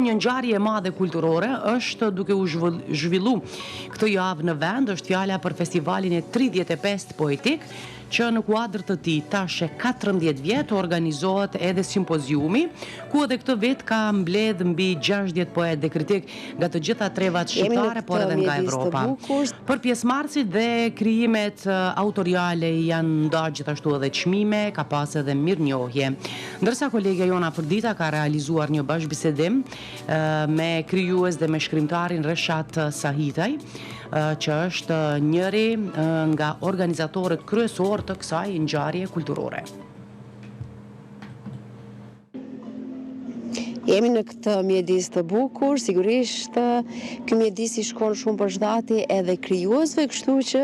Një ngjarje e madhe kulturore është duke u zhvillu këtë javë në vend, është fjala për festivalin e 35 poetik, që në kuadër të tij tash e 14 vjet organizohet edhe simpoziumi, ku edhe këtë vit ka mbledh mbi 60 poet dhe kritik nga të gjitha trevat shqiptare, por edhe nga Evropa. Për pjesëmarrësit dhe krijimet autoriale janë ndarë gjithashtu edhe çmime, ka pas edhe mirënjohje. Ndërsa kolegja Jona Fërdita ka realizuar një bashkëbisedim me krijues dhe me shkrimtarin Reshat Sahitaj, që është njëri nga organizatorët kryesor të kësaj ngjarje kulturore. Jemi në këtë mjedis të bukur, sigurisht ky mjedis i shkon shumë për shëndeti edhe krijuesve, kështu që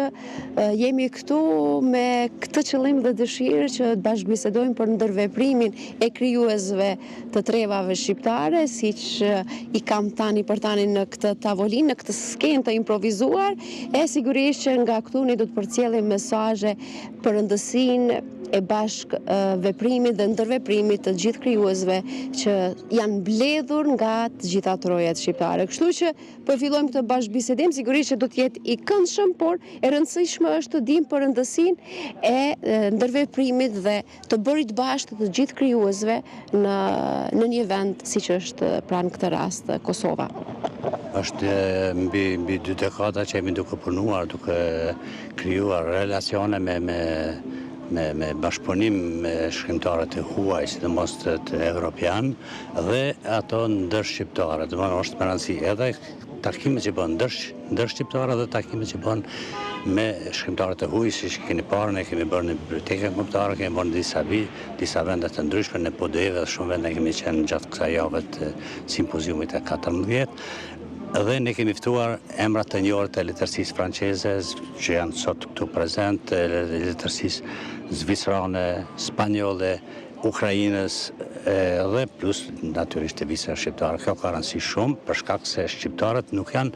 jemi këtu me këtë qëllim dhe dëshirë që të bashkëbisedojmë për ndërveprimin e krijuesve të trevave shqiptare, siç i kam tani për tani në këtë tavolinë, në këtë skenë të improvizuar, e sigurisht që nga këtu ne do të përcjellim mesazhe për rëndësinë e bashkë veprimit dhe ndërveprimit të gjithë krijuesve që janë mbledhur nga të gjitha trojat shqiptare. Kështu që po fillojmë këtë bashkëbisedim, sigurisht që do të jetë i këndshëm, por e rëndësishme është të dimë për rëndësinë e ndërveprimit dhe të bërit bashkë të gjithë krijuesve në një vend siç është pranë këtë rast Kosova. Është mbi 2 dekada që jemi duke punuar, duke krijuar relacione me bashkëpunim me shkrimtarët e huaj, sidomos të evropian, dhe ato ndër shqiptarë. Domethënë është me rëndësi edhe takimet që bën ndër shqiptarë dhe takimet që bën me shkrimtarët e huaj, siç keni parë, ne kemi bërë në bibliotekën kombëtare, kemi bërë në disa vende të ndryshme, në podeve dhe shumë vende kemi qenë gjatë kësaj jave të simpoziumit e 14. Dhe ne kemi ftuar emrat të njohur të letërsisë franceze që janë sot këtu prezent, letërsisë zvicerane, spanjolle, Ukrainës dhe plus natyrisht të visave shqiptare. Kjo ka rëndësi shumë për shkak se shqiptarët nuk janë,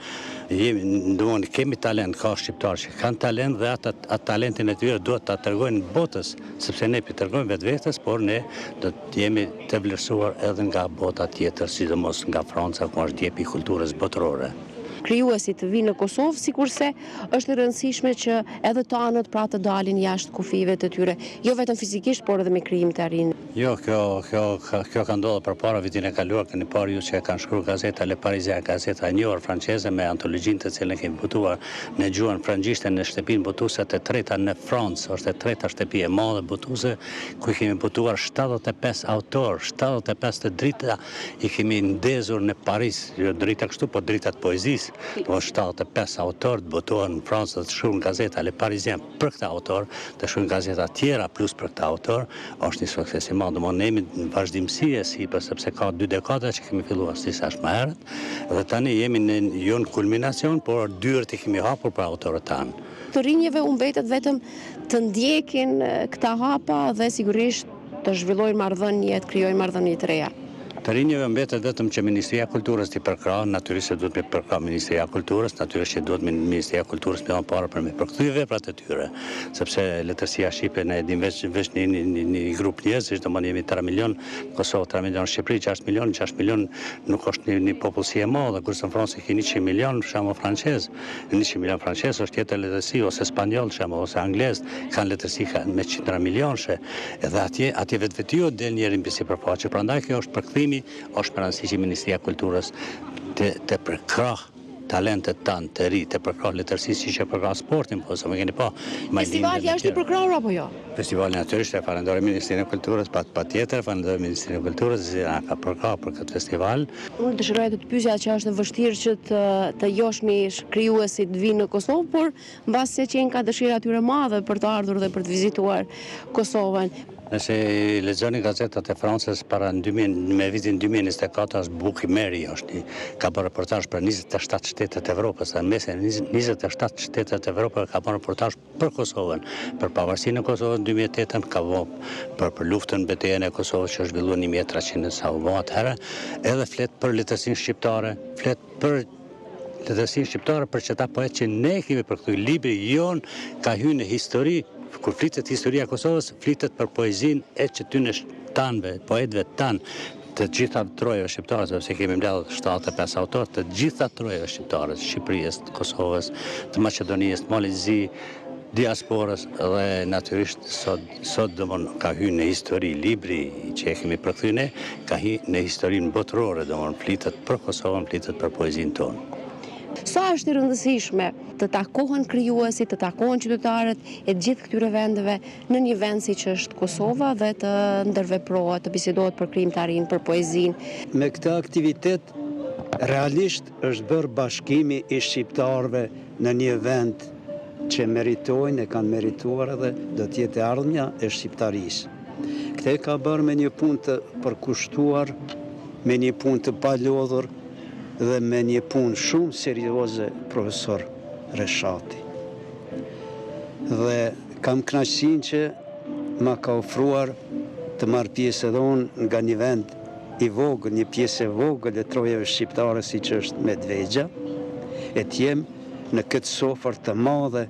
kemi talent, ka shqiptarë që kanë talent dhe atë talentin e tyre duhet ta tregojnë botës, sepse ne i tregojmë vetvetes, por ne do të jemi të vlerësuar edhe nga bota tjetër, sidomos nga Franca, ku është djepi i kulturës botërore. Krijuesit të vinë në Kosovë, sikurse është e rëndësishme që edhe të anët pra të dalin jashtë kufive të tyre, jo vetëm fizikisht, por edhe me krijim të rinë. Jo, kjo ka ndodhur përpara vitin e kaluar, keni parë ju që kanë shkruar gazeta Le Parisien, gazeta e njohur franceze me antologjinë të cilën kemi botuar në gjuhën frangishte në shtëpinë botuese të treta në Francë, është e treta shtëpi e madhe botuese ku kemi botuar 75 autor, 75 të drita i kemi ndezur në Paris, jo drita kështu, po drita të poezisë. 75 autor të botohen në Francë dhe të shkruajnë gazeta Le Parisien për këtë autor, të shkruajnë gazeta tjera plus për këtë autor, është një sukses i madh. Ne jemi në vazhdimsi e sipër, sepse ka 2 dekada që kemi filluar si sa më herët, dhe tani jemi në kulminacion, por dyert i kemi hapur për autorët tanë. Të rinjeve u mbetet vetëm të ndjekin këta hapa dhe sigurisht të zhvillojnë marrëdhënie, të krijojnë marrëdhënie të reja. Të rinjeve mbetet vetëm që Ministria e Kulturës t'i përkrah, natyrisht se duhet me përkrah Ministria e Kulturës, natyrisht që duhet Ministria e Kulturës me parë për me përkthyer veprat e tyre, sepse letërsia shqipe ne dim veç një grup njerëzish, domethënë jemi 3 milion, Kosovë 3 milion, Shqipëri 6 milion nuk është një popullsi e madhe, kurse në Francë ka 100 milion, për shembull francez, 100 milion francez është tjetër letërsi, ose spanjoll, për shembull, ose anglez, kanë letërsi me 100 milionshë, edhe atje vetveti del njëri mbi sipërfaqe. Prandaj kjo është përkthim, është për rëndësi që Ministria e Kulturës të përkrah talentet tanë të ri, të përkrah letërsisë siç e përkrah sportin, po sa më keni pa. Festivali është i përkrahur apo jo? Festivali natyrisht e falenderoj Ministrinë e Kulturës, patjetër falenderoj Ministrinë e Kulturës që na ka përkrahur për këtë festival. Unë dëshiroja të pyesja që është vështirë që të joshmi krijuesit vinë në Kosovë, por mbas se qenë ka dëshirë atyre madhe për të ardhur dhe për të vizituar Kosovën. Nëse lexoni gazetat e Francës para me vitin 2024, është Buki Meri, ka bërë reportazh për 27 shtetet e Evropës, në mes e 27 shtetet e Evropës ka bërë reportazh për Kosovën, për pavarësinë e Kosovës në 2008, ka bërë për luftën betejën e Kosovës që është zhvilluar 1300 sa u bë atëherë, edhe flet për letërsinë shqiptare, flet për letërsinë shqiptare për çeta poet që ne kemi përkthyer. Libri jon ka hyrë në histori. Kur flitet historia e Kosovës, flitet për poezinë e çtyne tanëve, poetëve tanë, të gjitha trojave shqiptare, sepse kemi mbledhur 75 autor, të gjitha trojave shqiptare, të Shqipërisë, të Kosovës, të Maqedonisë, të Malezi, diasporës dhe natyrisht sot domon ka hyrë në histori libri që e kemi përkthyne, ka hyrë në historinë botërore, domon flitet për Kosovën, flitet për poezinë tonë. Sa është e rëndësishme të takohen krijuesit, të takohen qytetarët e gjithë këtyre vendeve në një vend si që është Kosova dhe të ndërveprohet, të bisedohet për krijimtarinë, për poezinë. Me këtë aktivitet realisht është bërë bashkimi i shqiptarëve në një vend që meritojnë, e kanë merituar dhe do të jetë ardhmja e shqiptarisë. Këtë e ka bërë me një punë të përkushtuar, me një punë të palodhur dhe me një punë shumë serioze profesor Reshati. Dhe kam kënaqësinë që ma ka ofruar të marr pjesë edhe unë nga një vend i vogël, një pjesë e vogël e trojave shqiptare si që është Medvegja, e t'jem në këtë sofër të madhe,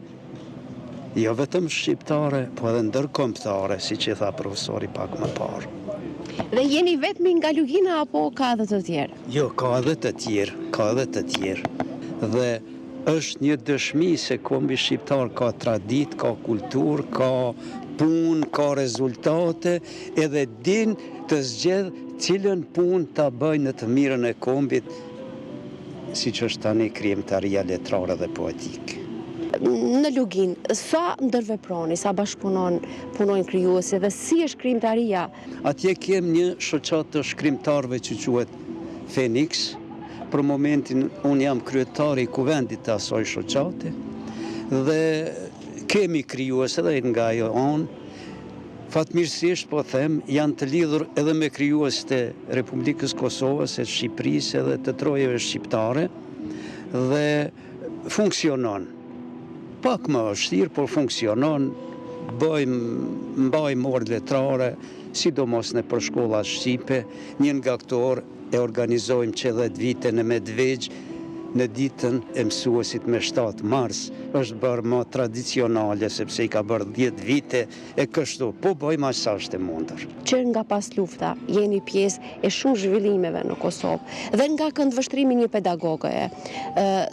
jo vetëm shqiptare, po edhe ndërkombëtare, si që tha profesori pak më parë. Dhe jeni vetëm nga Lugina apo ka edhe të tjerë? Jo, ka edhe të tjerë, Dhe është një dëshmi se kombi shqiptar ka tradit, ka kultur, ka punë, ka rezultate, edhe din të zgjedh cilën punë ta bëjnë në të mirën e kombit, si që është tani krijimtaria letrare dhe poetike. Në Lugin, sa ndërveproni, sa punojnë krijuesi dhe si është krijimtaria? Atje kem një shoqat të shkrimtarëve që quhet Phoenix. Për momentin unë jam kryetari i kuvendit të asaj shoqate dhe kemi krijues edhe nga ajo anë. Fatmirësisht po them, janë të lidhur edhe me krijuesit e Republikës Kosovës, e Shqipërisë edhe të trojave shqiptare dhe funksionon. Pak më vështirë, por funksionon, mbajmë orë letrare, sidomos në për shkolla shqipe, një nga këto orë e organizojmë që 10 vite në Medvegj, në ditën e mësuesit me 7 mars, është bërë më tradicionale, sepse i ka bërë 10 vite e kështu, po bëjmë aq sa është e mundur. Që nga pas lufta jeni pjesë e shumë zhvillimeve në Kosovë dhe nga këndvështrimi një pedagoge,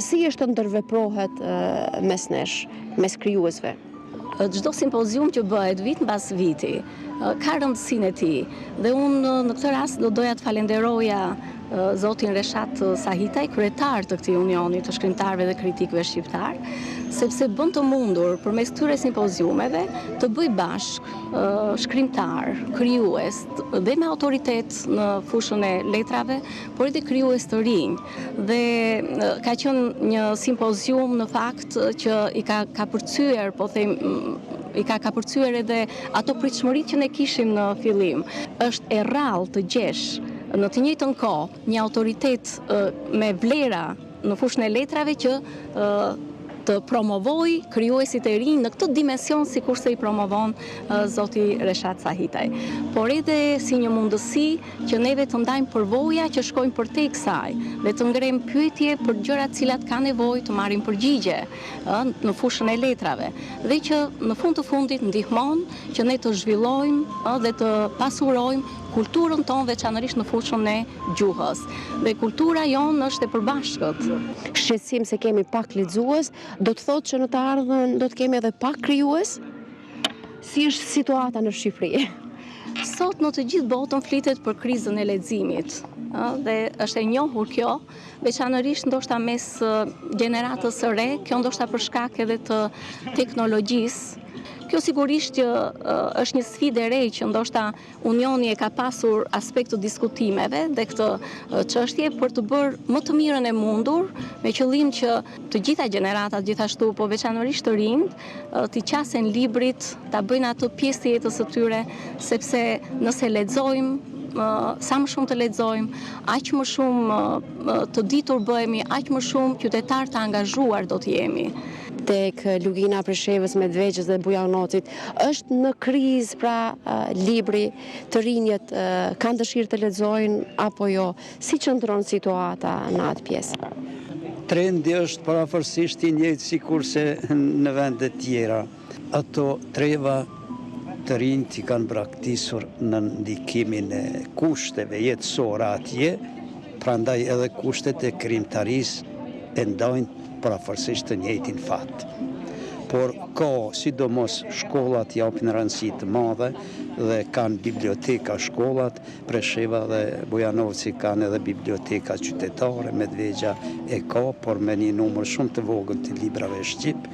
si është të ndërveprohet mes nesh, mes krijuesve? Çdo simpozium që bëhet vit mbas viti ka rëndësinë e tij dhe unë në këtë rast do doja të falenderoja zotin Reshat Sahitaj, kryetar të këtij unioni të shkrimtarëve dhe kritikëve shqiptar, sepse bën të mundur përmes këtyre simpoziumeve të bëj bashk shkrimtar, krijues dhe me autoritet në fushën e letrave, por edhe krijues të rinj. Dhe ka qenë një simpozium në fakt që i ka kapërcyer, po them, i ka kapërcyer edhe ato pritshmëritë që ne kishim në fillim. Është e rrallë të gjesh në të njëjtën kohë një autoritet me vlera në fushën e letrave që të promovoj krijuesit e rinj në këtë dimension sikurse i promovon zoti Reshat Sahitaj. Por edhe si një mundësi që neve të ndajmë përvoja që shkojnë përtej kësaj dhe të ngrem pyetje për gjërat cilat ka nevojë të marrin përgjigje në fushën e letrave dhe që në fund të fundit ndihmon që ne të zhvillojmë dhe të pasurojmë kulturën tonë veçanërisht në fushën e gjuhës. Dhe kultura jonë është e përbashkët. Shqetësim se kemi pak lexues, do të thotë që në të ardhmen do të kemi edhe pak krijues? Si është situata në Shqipëri? Sot në të gjithë botën flitet për krizën e leximit. Dhe është e njohur kjo, veçanërisht ndoshta mes gjeneratës së re, kjo ndoshta për shkak edhe të teknologjisë. Kjo sigurisht që është një sfidë e re që ndoshta Unioni e ka pasur aspekt të diskutimeve dhe këtë çështje për të bërë më të mirën e mundur, me qëllim që të gjitha gjeneratat gjithashtu, po veçanërisht të rinjt, t'i qasen librit, ta bëjnë atë pjesë të jetës së tyre, sepse nëse lexojmë sa më shumë të lexojmë, aq më shumë të ditur bëhemi, aq më shumë qytetar të angazhuar do të jemi. Tek Lugina, Preshevës, Medvegjës dhe Bujanocit, është në krizë pra libri, të rinjët kanë dëshirë të lexojnë apo jo? Si qëndron situata në atë pjesë? Trendi është parafërsisht i njëjtë sikurse në vendet tjera. Ato treva të rinjt i kanë braktisur në ndikimin e kushteve jetësore atje, prandaj edhe kushtet e krijimtarisë e ndajnë parafërsisht të njëjtin fat. Por ka, sidomos shkollat japin rëndësi të madhe dhe kanë biblioteka shkollat, Presheva dhe Bujanovci kanë edhe biblioteka qytetare, Medvegja e ka, por me një numër shumë të vogël të librave shqip.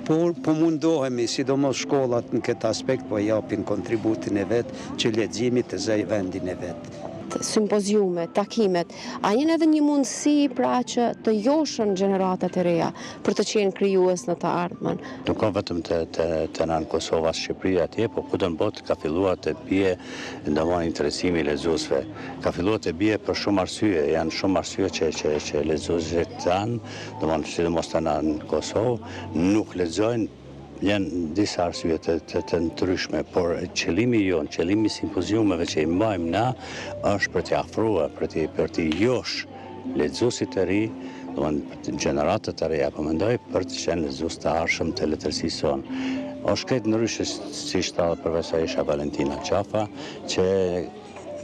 Por po mundohemi, sidomos shkollat në këtë aspekt, po japin kontributin e vetë që leximi të zëj vendin e vetë. Simpoziume, takimet, a jenë edhe një mundësi pra që të joshën gjeneratat e reja për të qenë krijues në të ardhmen? Nuk ka vetëm të në Kosovë as Shqipëri atje, po kudo në botë ka filluar të bie ndonjë interesimi i lexuesve. Ka filluar të bie për shumë arsye, janë shumë arsye që lexuesit tanë, domthonë sidomos në Kosovë, nuk lexojnë. Janë disa arsye të ndryshme, por qëllimi jonë, qëllimi simpoziumeve që i mbajmë na, është për të afruar, për të josh lexuesit të ri, domthonë gjeneratët të reja, po mendoj për të qenë lexues të arshëm të letërsisë sonë. Është këtë ndryshe si shtatë profesoresha Valentina Qafa, që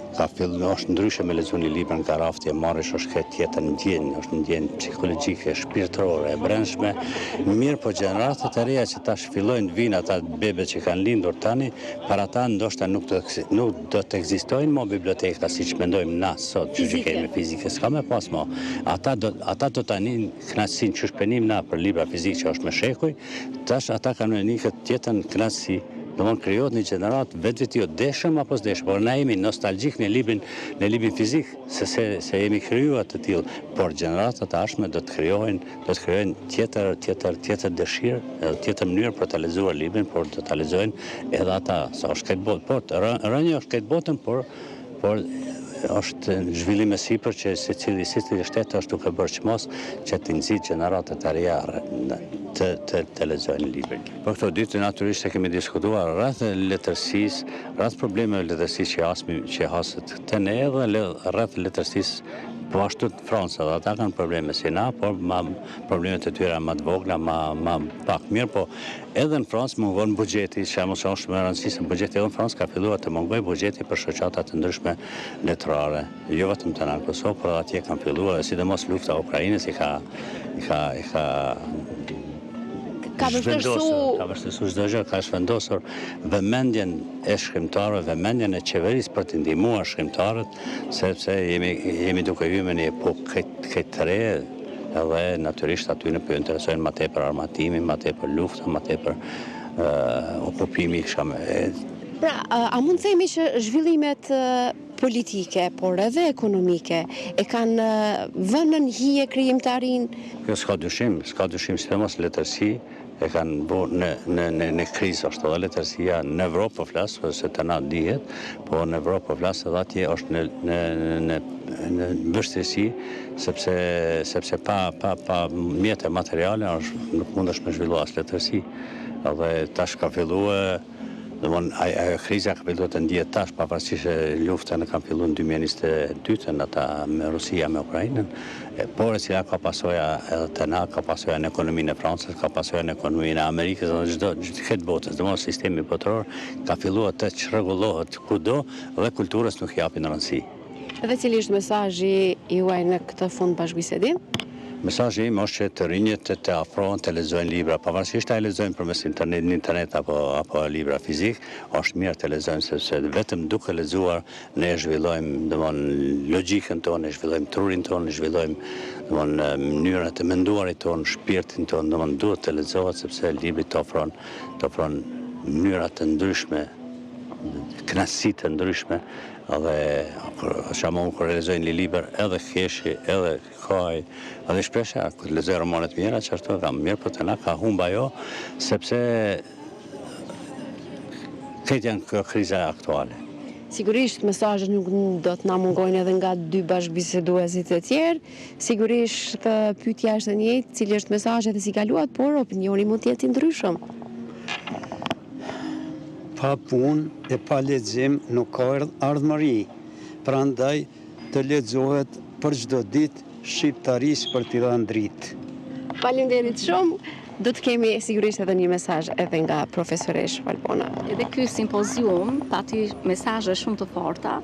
ka filluar është ndryshe me lexuar një libër nga rafti e marrësh është këtë tjetër ndjenjë, është ndjenjë psikologjike, shpirtërore, e brendshme. Mirë, po gjeneratat e reja që tash fillojnë të vinë ata bebe që kanë lindur tani, para ta ndoshta nuk do të ekzistojnë më biblioteka siç mendojmë na sot, që kemi fizike, s'ka më pas më. Ata do tani kënaqësinë që shpenim na për libra fizik që është me shekuj, tash ata kanë një këtë tjetër kënaqësi. Domthonë krijohet një gjenerat vetë jo deshëm apo s'deshëm, por na jemi nostalgjik në librin fizik se jemi krijuar të tillë, por gjeneratat e ardhshme do të krijojnë tjetër dëshirë, tjetër mënyrë për ta lexuar librin, por do ta lexojnë edhe ata, sa është këtë botë, por rënja është këtë botën, por është zhvillim e sipër që secili shtet është duke bërë çmos që të nxit gjeneratat e reja të lexojnë librin. Për këto ditë natyrisht e kemi diskutuar rreth letërsisë, rreth problemeve letërsisë që haset të ne edhe rreth letërsisë po ashtu të Francës, ata kanë probleme si na, por problemet e tyre më të vogla, më pak mirë, po edhe në Francë mungon buxheti, që është më rëndësishëm buxheti edhe në Francë ka filluar të mungojë buxheti për shoqata të ndryshme letrare. Jo vetëm të në Kosovë, por atje kanë filluar, sidomos lufta e Ukrainës i ka vështirësuar çdo gjë, ka shvendosur vëmendjen e shkrimtarëve, vëmendjen e qeverisë për të ndihmuar shkrimtarët, sepse jemi duke hyrë në një epokë këtë të re, edhe natyrisht aty në po interesojnë më tepër armatimi, më tepër lufta, më tepër okupimi Pra, a mund të themi që zhvillimet politike, por edhe ekonomike, e kanë vënë në hije krijimtarinë? Kjo s'ka dyshim, sidomos letërsi e kanë bërë në krizë, është edhe letërsia në Evropë po flas, se të na dihet, po në Evropë po flas edhe atje është në vështirësi, sepse pa mjete materiale nuk mundesh me zhvilluar as letërsi. Edhe tash ka filluar ajo kriza ka filluar të ndihet tash, pavarësisht se lufta ka filluar në 2022 ata me Rusia, me Ukrainën, por e cila ka pasoja edhe të na, ka pasoja në ekonominë e Francës, ka pasoja në ekonominë e Amerikës, dhe çdo këtë botës, domosdoshmë sistemi botror ka filluar të çrregullohet kudo dhe kulturës nuk japin rëndësi. Dhe cili është mesazhi juaj në këtë fund bashkëbisedim? Mesazhi im është që të rinjët të afrohen të lexojnë libra, pavarësisht a e lexojnë përmes internet apo libra fizik, është mirë të lexojnë sepse vetëm duke lexuar ne zhvillojmë logjikën tonë, zhvillojmë trurin tonë, zhvillojmë mënyrën të menduarit tonë, shpirtin tonë, duhet të lexohet sepse libri të ofron mënyra të ndryshme, kënaqësi të ndryshme, edhe shamon kur lexojnë një libër edhe keshi, edhe kaj, edhe shpresha, kur lexoj romanet mira, që ashtu kam mirë, për të na ka humb ajo, sepse këtë janë kjo kriza aktuale. Sigurisht, mesazhet nuk do të na mungojnë edhe nga dy bashkëbiseduesit e tjerë. Sigurisht, pyetja është e njëjtë, cili është mesazhi dhe si kaluat, por opinioni mund të jetë i ndryshëm. Pa punë e pa lexim nuk ka ardhmëri. Prandaj të lexohet për çdo ditë shqiptarisë për t'i dhënë dritë. Faleminderit shumë. Do të kemi sigurisht edhe një mesazh edhe nga profesoresh Valbona. Edhe ky simpozium pati mesazhe shumë të forta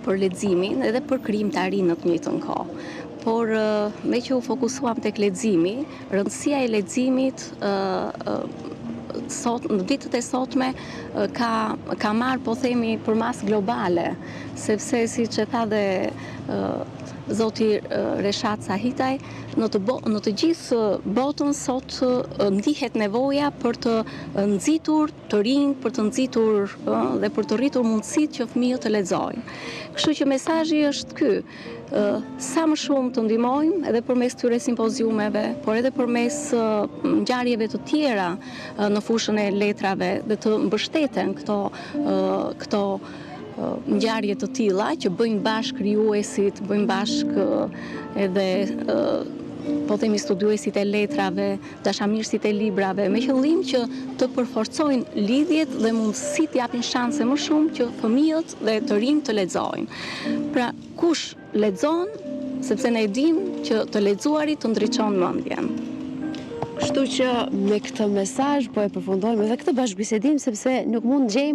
për leximin edhe për krijimtarinë në të njëjtën kohë. Por me që u fokusuam tek leximi, rëndësia e leximit sot në ditët e sotme ka marrë, po themi, përmas globale, sepse siç e tha dhe zoti Reshat Sahitaj, në të gjithë botën sot ndihet nevoja për të nxitur të rinj, për të nxitur dhe për të rritur mundësitë që fëmijët të lexojnë. Kështu që mesazhi është ky, sa më shumë të ndihmojmë edhe përmes këtyre simpoziumeve, por edhe përmes ngjarjeve të tjera në fushën e letrave dhe të mbështeten këto ngjarje të tilla që bëjnë bashkë krijuesit, bëjnë bashkë edhe po themi studiuesit e letrave, dashamirësit e librave, me qëllim që të përforcojnë lidhjet dhe mundësitë japin shanse më shumë që fëmijët dhe të rinj të lexojnë. Pra, kush lexon, sepse ne dimë që të lexuarit të ndriçon mendjen. Kështu që me këtë mesazh po e përfundojmë edhe këtë bashkëbisedim, sepse nuk mund gjejmë